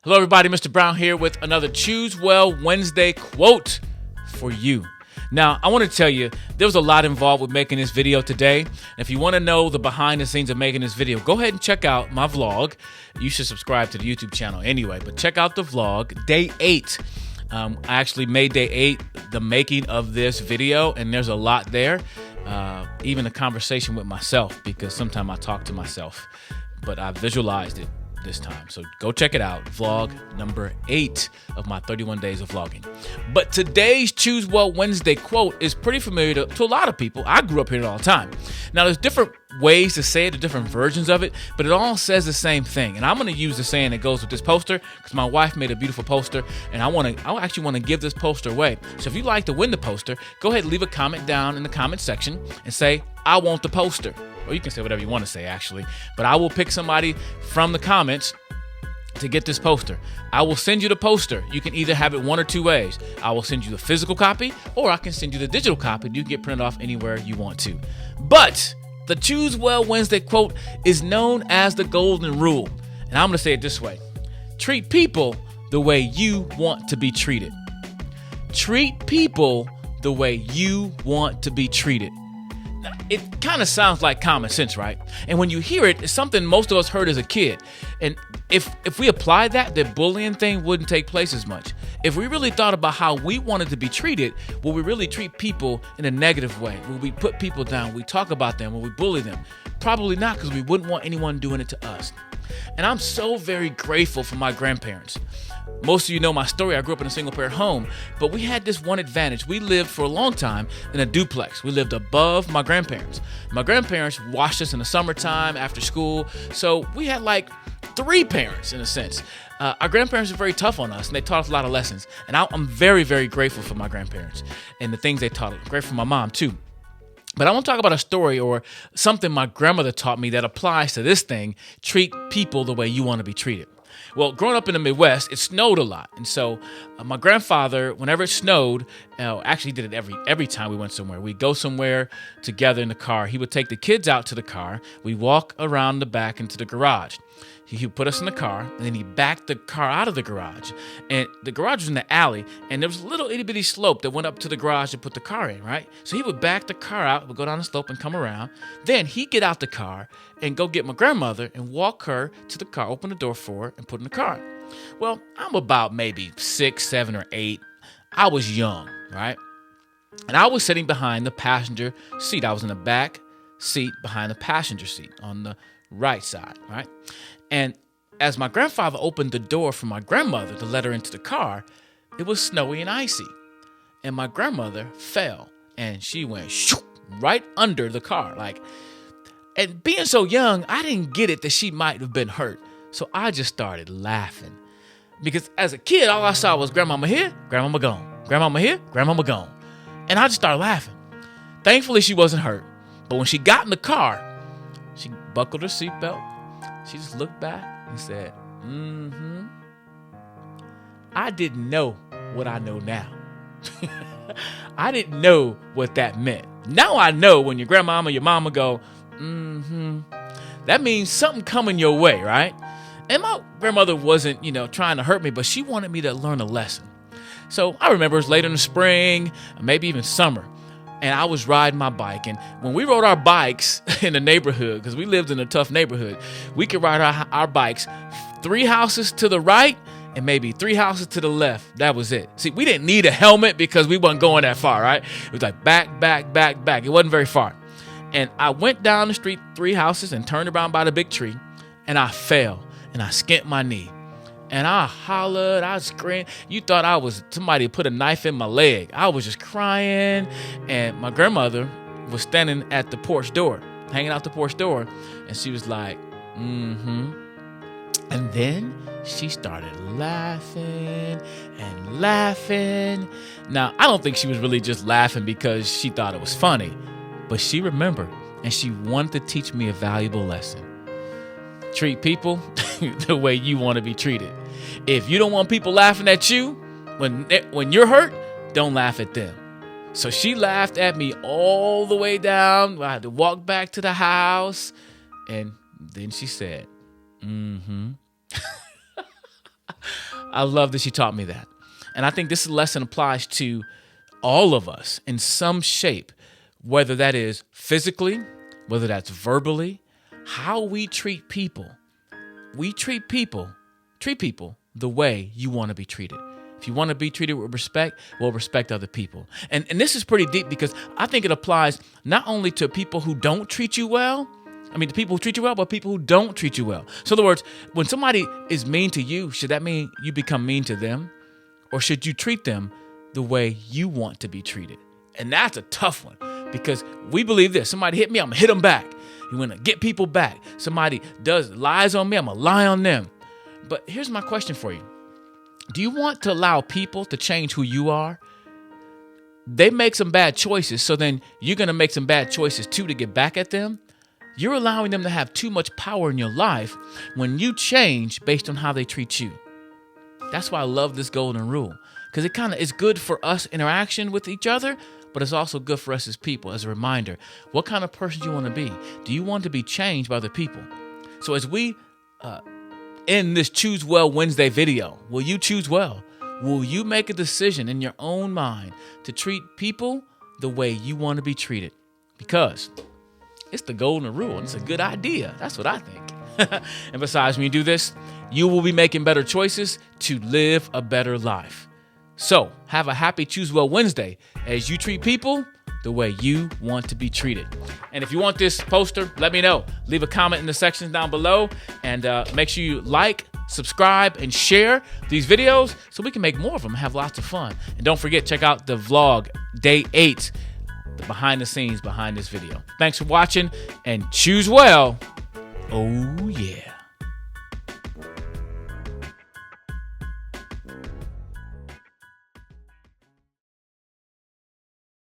Hello, everybody. Mr. Brown here with another Choose Well Wednesday quote for you. Now, I want to tell you, there was a lot involved with making this video today. And if you want to know the behind the scenes of making this video, go ahead and check out my vlog. You should subscribe to the YouTube channel anyway, but check out the vlog, day 8. I actually made day 8 the making of this video, and there's a lot there. Even a conversation with myself, because sometimes I talk to myself, but I visualized it this time. So go check it out. Vlog number 8 of my 31 days of vlogging. But today's Choose Well Wednesday quote is pretty familiar to a lot of people. I grew up hearing it all the time. Now, there's different ways to say it, the different versions of it, but it all says the same thing. And I'm going to use the saying that goes with this poster because my wife made a beautiful poster, and I actually want to give this poster away. So if you'd like to win the poster, go ahead and leave a comment down in the comment section and say, "I want the poster." Or you can say whatever you want to say, actually. But I will pick somebody from the comments to get this poster. I will send you the poster. You can either have it one or two ways. I will send you the physical copy, or I can send you the digital copy. You can get printed off anywhere you want to. But the Choose Well Wednesday quote is known as the golden rule. And I'm going to say it this way. Treat people the way you want to be treated. Treat people the way you want to be treated. It kind of sounds like common sense, right? And when you hear it, it's something most of us heard as a kid. And if we applied that, the bullying thing wouldn't take place as much. If we really thought about how we wanted to be treated, will we really treat people in a negative way? Will we put people down? Will we talk about them? Will we bully them? Probably not, because we wouldn't want anyone doing it to us. And I'm so very grateful for my grandparents. Most of you know my story. I grew up in a single-parent home, but we had this one advantage. We lived for a long time in a duplex. We lived above my grandparents. My grandparents watched us in the summertime after school, so we had like 3 parents in a sense. Our grandparents were very tough on us, and they taught us a lot of lessons. And I'm very, very grateful for my grandparents and the things they taught us. Grateful for my mom, too. But I want to talk about a story or something my grandmother taught me that applies to this thing: treat people the way you want to be treated. Well, growing up in the Midwest, it snowed a lot. And so my grandfather, whenever it snowed, actually did it every time we went somewhere. We'd go somewhere together in the car. He would take the kids out to the car. We'd walk around the back into the garage. He would put us in the car, and then he backed the car out of the garage. And the garage was in the alley, and there was a little itty-bitty slope that went up to the garage to put the car in, right? So he would back the car out, would go down the slope and come around. Then he'd get out the car and go get my grandmother and walk her to the car, open the door for her, and put in the car. Well, I'm about maybe 6, 7, or 8. I was young, right? And I was sitting behind the passenger seat. I was in the back seat behind the passenger seat on the right side, right? And as my grandfather opened the door for my grandmother to let her into the car, it was snowy and icy. And my grandmother fell, and she went right under the car. And being so young, I didn't get it that she might have been hurt. So I just started laughing. Because as a kid, all I saw was grandmama here, grandmama gone. Grandmama here, grandmama gone. And I just started laughing. Thankfully, she wasn't hurt. But when she got in the car, she buckled her seatbelt. She just looked back and said, I didn't know what I know now. I didn't know what that meant. Now I know when your grandmama, your mama go, that means something coming your way, right? And my grandmother wasn't, trying to hurt me, but she wanted me to learn a lesson. So I remember it was later in the spring, maybe even summer. And I was riding my bike. And when we rode our bikes in the neighborhood, because we lived in a tough neighborhood, we could ride our bikes 3 houses to the right and maybe 3 houses to the left. That was it. See, we didn't need a helmet because we wasn't going that far, right? It was like back, back, back, back. It wasn't very far. And I went down the street 3 houses and turned around by the big tree, and I fell and I skinned my knee. And I hollered, I screamed. You thought I was somebody put a knife in my leg. I was just crying. And my grandmother was standing at the porch door, hanging out the porch door. And she was like, And then she started laughing and laughing. Now, I don't think she was really just laughing because she thought it was funny, but she remembered, and she wanted to teach me a valuable lesson. Treat people the way you want to be treated. If you don't want people laughing at you when you're hurt, don't laugh at them. So she laughed at me all the way down. I had to walk back to the house. And then she said, I love that she taught me that. And I think this lesson applies to all of us in some shape, whether that is physically, whether that's verbally, how we treat people. We treat people the way you want to be treated. If you want to be treated with respect, well, respect other people. And this is pretty deep because I think it applies not only to people who don't treat you well, the people who treat you well, but people who don't treat you well. So in other words, when somebody is mean to you, should that mean you become mean to them? Or should you treat them the way you want to be treated? And that's a tough one because we believe this. Somebody hit me, I'm going to hit them back. You want to get people back. Somebody lies on me, I'm going to lie on them. But here's my question for you. Do you want to allow people to change who you are? They make some bad choices, so then you're going to make some bad choices too to get back at them? You're allowing them to have too much power in your life when you change based on how they treat you. That's why I love this golden rule, because it's good for us interaction with each other, but it's also good for us as people, as a reminder. What kind of person do you want to be? Do you want to be changed by other people? So as we end this Choose Well Wednesday video, will you choose well? Will you make a decision in your own mind to treat people the way you want to be treated? Because it's the golden rule, and it's a good idea. That's what I think. And besides, when you do this, you will be making better choices to live a better life. So have a happy Choose Well Wednesday as you treat people the way you want to be treated. And if you want this poster, let me know. Leave a comment in the sections down below, and make sure you like, subscribe, and share these videos so we can make more of them and have lots of fun. And don't forget, check out the vlog, day 8, the behind the scenes behind this video. Thanks for watching, and choose well. Oh yeah.